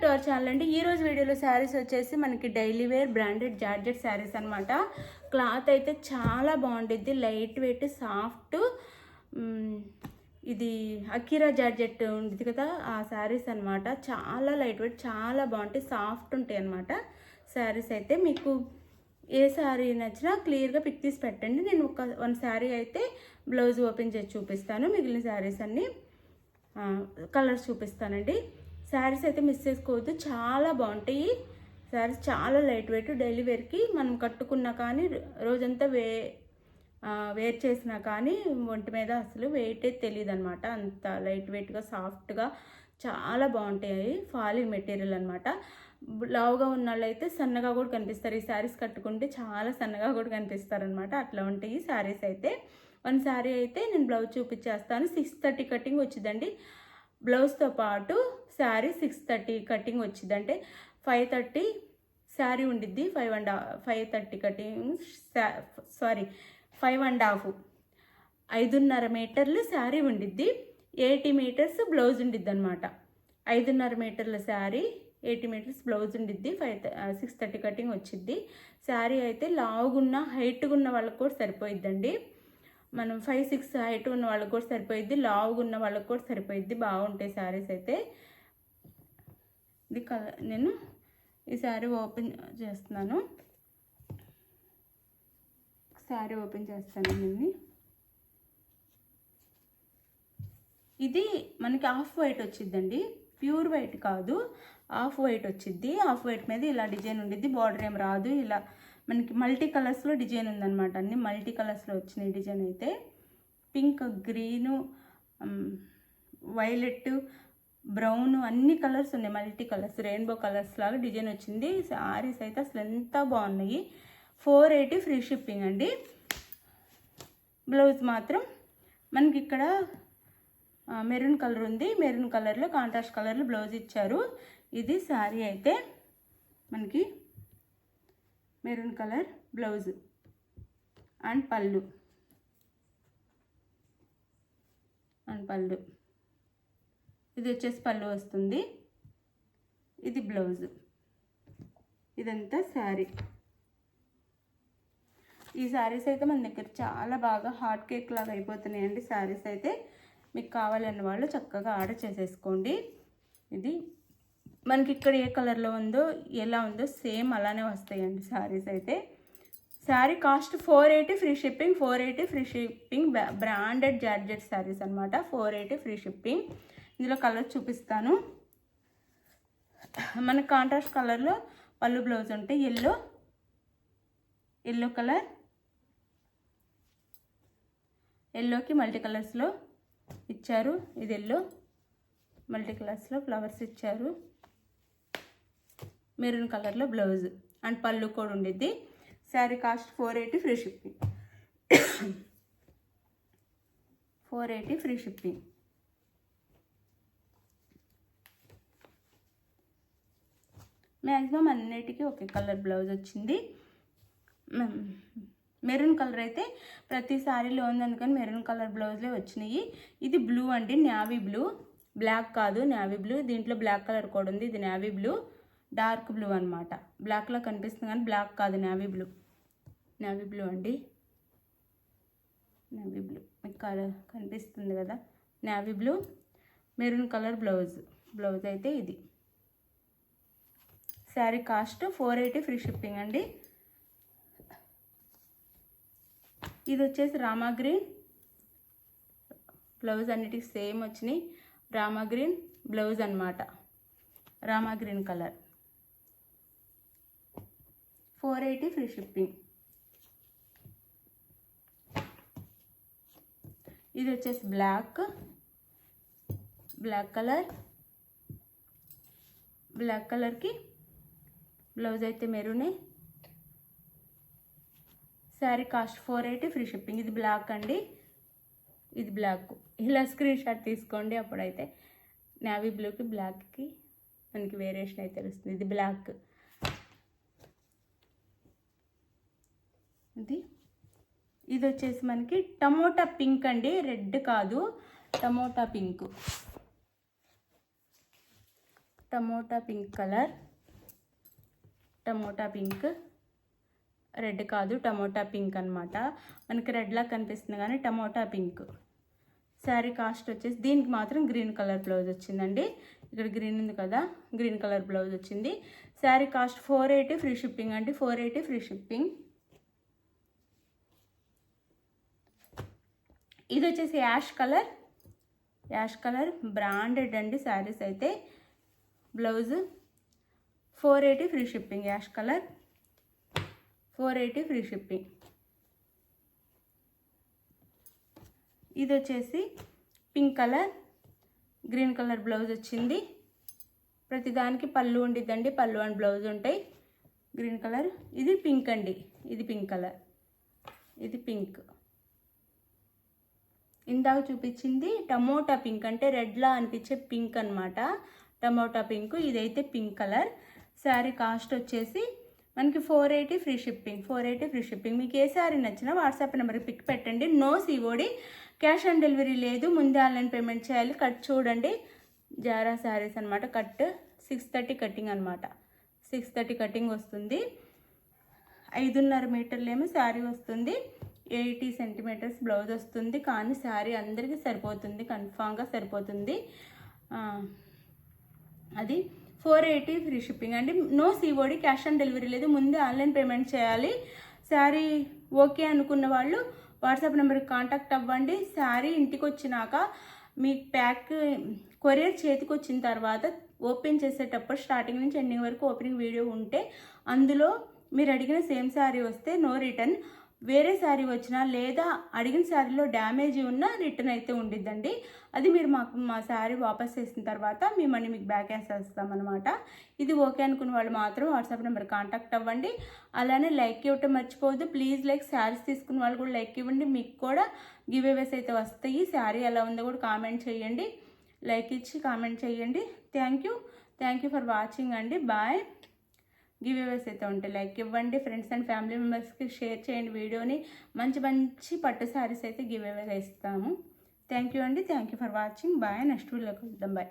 To our channel అండి. ఈరోజు వీడియోలో శారీస్ వచ్చేసి మనకి daily wear branded georgette saris అనమాట. క్లాత్ అయితే చాలా బాగుంటుంది, లైట్ వెయిట్, సాఫ్ట్. ఇది అకిరా జార్జెట్ ఉంటుంది కదా, ఆ శారీస్ అనమాట. చాలా లైట్ వెయిట్, చాలా బాగుంటాయి, సాఫ్ట్ ఉంటాయి అనమాట శారీస్. అయితే మీకు ఏ శారీ నచ్చినా క్లియర్గా పిక్ తీసి పెట్టండి. నేను వన్ శారీ అయితే బ్లౌజ్ ఓపెన్ చేసి చూపిస్తాను, మిగిలిన శారీస్ అన్నీ కలర్స్ చూపిస్తానండి. శారీస్ అయితే మిస్ చేసుకోవద్దు, చాలా బాగుంటాయి శారీస్. చాలా లైట్ వెయిట్, డైలీ వేర్కి మనం కట్టుకున్నా కానీ రోజంతా వేర్ చేసినా కానీ ఒంటి మీద అసలు వెయిటే తెలియదు అనమాట. అంత లైట్ వెయిట్గా, సాఫ్ట్గా చాలా బాగుంటాయి. ఫాలింగ్ మెటీరియల్ అనమాట. లావుగా ఉన్న వాళ్ళు అయితే సన్నగా కూడా కనిపిస్తారు. ఈ శారీస్ కట్టుకుంటే చాలా సన్నగా కూడా కనిపిస్తారు అనమాట. అట్లా ఉంటాయి శారీస్ అయితే. వన్ శారీ అయితే నేను బ్లౌజ్ చూపించేస్తాను. 630 కటింగ్ వచ్చిందండి. బ్లౌజ్తో పాటు శారీ 630 కటింగ్ వచ్చింది. అంటే 530 శారీ ఉండిద్ది, 530 కటింగ్, సారీ 5.5 5.5 మీటర్లు శారీ ఉండిద్ది, 80 మీటర్స్ బ్లౌజ్ ఉండిద్ది అనమాట. 5.5 మీటర్ల శారీ, 80 మీటర్స్ బ్లౌజ్ ఉండిద్ది. 630 కటింగ్ వచ్చిద్ది. శారీ అయితే లావుగున్న, హైట్గా ఉన్న వాళ్ళకి కూడా సరిపోయిద్దండి. మనం 5'6" హైట్ ఉన్న వాళ్ళకి కూడా సరిపోయిద్ది, లావుగా ఉన్న వాళ్ళకి కూడా సరిపోయిద్ది. బాగుంటాయి శారీస్ అయితే. ఇది నేను ఈ శారీ ఓపెన్ చేస్తున్నాను. శారీ ఓపెన్ చేస్తాను దీన్ని. ఇది మనకి ఆఫ్ వైట్ వచ్చిద్దండి, ప్యూర్ వైట్ కాదు, ఆఫ్ వైట్ వచ్చిద్ది. ఆఫ్ వైట్ మీద ఇలా డిజైన్ ఉండిద్ది, బార్డర్ ఏం రాదు. ఇలా మనకి మల్టీ కలర్స్లో డిజైన్ ఉందన్నమాట. అన్ని మల్టీ కలర్స్లో వచ్చినాయి డిజైన్ అయితే. పింక్, గ్రీను, వైలెట్, బ్రౌన్, అన్ని కలర్స్ ఉన్నాయి, మల్టీ కలర్స్, రెయిన్బో కలర్స్ లాగా డిజైన్ వచ్చింది. శారీస్ అయితే అసలు ఎంత బాగున్నాయి. 480 ఫ్రీ షిప్పింగ్ అండి. బ్లౌజ్ మాత్రం మనకి ఇక్కడ మెరూన్ కలర్ ఉంది, మెరూన్ కలర్లో కాంట్రాస్ట్ కలర్లో బ్లౌజ్ ఇచ్చారు. ఇది శారీ అయితే మనకి మెరూన్ కలర్ బ్లౌజ్ అండ్ పళ్ళు ఇది వచ్చేసి పళ్ళు వస్తుంది. ఇది బ్లౌజ్, ఇదంతా శారీ. ఈ శారీస్ అయితే మన దగ్గర చాలా బాగా హాట్ కేక్ లాగా అయిపోతున్నాయండి శారీస్ అయితే. మీకు కావాలన్న వాళ్ళు చక్కగా ఆర్డర్ చేసేసుకోండి. ఇది మనకి ఇక్కడ ఏ కలర్లో ఉందో, ఎలా ఉందో సేమ్ అలానే వస్తాయండి శారీస్ అయితే. Sari cost 480 free shipping. 480 free shipping, branded georgette saris అనమాట. 480 ఫ్రీ షిప్పింగ్. ఇందులో కలర్ చూపిస్తాను. మన కాంట్రాస్ట్ కలర్లో పళ్ళు బ్లౌజ్ ఉంటే ఎల్లో కలర్, ఎల్లోకి మల్టీ కలర్స్లో ఇచ్చారు. ఇది ఎల్లో, మల్టీ కలర్స్లో ఫ్లవర్స్ ఇచ్చారు. మెరూన్ కలర్లో బ్లౌజ్ అండ్ పళ్ళు కూడా ఉండిద్ది. Sari cost 480 free shipping. 480 free shipping. Maximum అన్నిటికీ ఒకే కలర్ బ్లౌజ్ వచ్చింది. మెరూన్ కలర్ అయితే ప్రతి శారీలో ఉందనుకొని మెరూన్ కలర్ బ్లౌజ్లే వచ్చినాయి. ఇది బ్లూ అండి, నేవీ బ్లూ, బ్లాక్ కాదు, నేవీ బ్లూ. దీంట్లో బ్లాక్ కలర్ కూడా ఉంది. ఇది నేవీ బ్లూ, డార్క్ బ్లూ అనమాట. బ్లాక్లో కనిపిస్తుంది కానీ బ్లాక్ కాదు, నేవీ బ్లూ అండి. నేవీ బ్లూ మీకు కలర్ కనిపిస్తుంది కదా, navy blue, maroon colour blouse అయితే ఇది. శారీ కాస్ట్ 480 ఫ్రీ షిప్పింగ్ అండి. ఇది వచ్చేసి రామా గ్రీన్ బ్లౌజ్, అన్నిటికి సేమ్ వచ్చినాయి. రామా గ్రీన్ బ్లౌజ్ అనమాట, Rama green colour. 480 free shipping. ఇది వచ్చేసి బ్లాక్ కలర్కి బ్లౌజ్ అయితే మెరూనే. Sari cost 480 free shipping. ఇది బ్లాక్ అండి, ఇది బ్లాక్. ఇలా స్క్రీన్ షాట్ తీసుకోండి, అప్పుడైతే నేవీ బ్లూకి బ్లాక్కి మనకి వేరియేషన్ అయితే తెలుస్తుంది. ఇది బ్లాక్. ఇది వచ్చేసి మనకి టమోటా పింక్ అండి, రెడ్ కాదు, tomato pink. Tomato pink colour, tomato pink, red కాదు టమోటా పింక్ అనమాట. మనకి రెడ్లా కనిపిస్తుంది కానీ టమోటా పింక్. శారీ కాస్ట్ వచ్చేసి దీనికి మాత్రం గ్రీన్ కలర్ బ్లౌజ్ వచ్చిందండి. ఇక్కడ గ్రీన్ ఉంది కదా, గ్రీన్ కలర్ బ్లౌజ్ వచ్చింది. శారీ కాస్ట్ 480 ఫ్రీ షిప్పింగ్ అండి, 480 ఫ్రీ షిప్పింగ్. ఇది వచ్చేసి యాష్ కలర్ బ్రాండెడ్ అండి శారీస్ అయితే. Blouse 480 free shipping, ash colour 480 free shipping. ఇది వచ్చేసి pink colour, green colour blouse వచ్చింది. ప్రతిదానికి పళ్ళు ఉండిద్దండి, పళ్ళు అండ్ బ్లౌజ్ ఉంటాయి. Green colour. ఇది పింక్ అండి, ఇది పింక్ కలర్, ఇది పింక్. ఇందాక చూపించింది టమోటా పింక్, అంటే రెడ్లా అనిపించే పింక్ అనమాట, టమోటా పింక్. ఇదైతే పింక్ కలర్. శారీ కాస్ట్ వచ్చేసి మనకి 480 ఫ్రీ షిప్పింగ్, 480 ఫ్రీ షిప్పింగ్. మీకు ఏ శారీ నచ్చినా వాట్సాప్ నెంబర్కి పిక్ పెట్టండి. No COD, cash on delivery లేదు, ముందే ఆన్లైన్ పేమెంట్ చేయాలి. కట్ చూడండి, జారా శారీస్ అనమాట. కట్ 630 కటింగ్ అనమాట, 630 కటింగ్ వస్తుంది. 5.5 మీటర్లేమో శారీ వస్తుంది, 80 సెంటీమీటర్స్ బ్లౌజ్ వస్తుంది. కానీ శారీ అందరికీ సరిపోతుంది, కన్ఫామ్గా సరిపోతుంది. అది 480 ఫ్రీ షిప్పింగ్ అండి. No COD, cash on delivery లేదు, ముందే ఆన్లైన్ పేమెంట్ చేయాలి. శారీ ఓకే అనుకున్న వాళ్ళు వాట్సాప్ నెంబర్కి కాంటాక్ట్ అవ్వండి. శారీ ఇంటికి వచ్చినాక మీ కొరియర్ చేతికి వచ్చిన తర్వాత ఓపెన్ చేసేటప్పుడు స్టార్టింగ్ నుంచి ఎండింగ్ వరకు ఓపెనింగ్ వీడియో ఉంటే అందులో మీరు అడిగిన సేమ్ శారీ వస్తే నో రిటర్న్. వేరే శారీ వచ్చినా లేదా అడిగిన శారీలో డ్యామేజ్ ఉన్నా రిటర్న్ అయితే ఉండిద్దండి. అది మీరు మా శారీ వాపస్ చేసిన తర్వాత మీ మనీ మీకు బ్యాక్ వేసేస్తామన్నమాట. ఇది ఓకే అనుకున్న వాళ్ళు మాత్రం వాట్సాప్ నెంబర్ కాంటాక్ట్ అవ్వండి. అలానే లైక్ ఇవ్వటం మర్చిపోవద్దు. Please like. శారీస్ తీసుకున్న వాళ్ళు కూడా లైక్ ఇవ్వండి, మీకు కూడా గివ్ అవేస్ అయితే వస్తాయి. శారీ ఎలా ఉందో కూడా కామెంట్ చేయండి, లైక్ ఇచ్చి కామెంట్ చేయండి. థ్యాంక్ యూ ఫర్ వాచింగ్ అండి. బాయ్. గివ్ అవేస్ అయితే ఉంటాయి, లైక్ ఇవ్వండి. ఫ్రెండ్స్ అండ్ ఫ్యామిలీ మెంబర్స్కి షేర్ చేయండి వీడియోని. మంచి పట్టు శారీస్ అయితే గివ్ అవేస్ ఇస్తాము. థ్యాంక్ యూ అండి. Thank you for watching. Bye. Next వీడియోకి వద్దాం. బాయ్.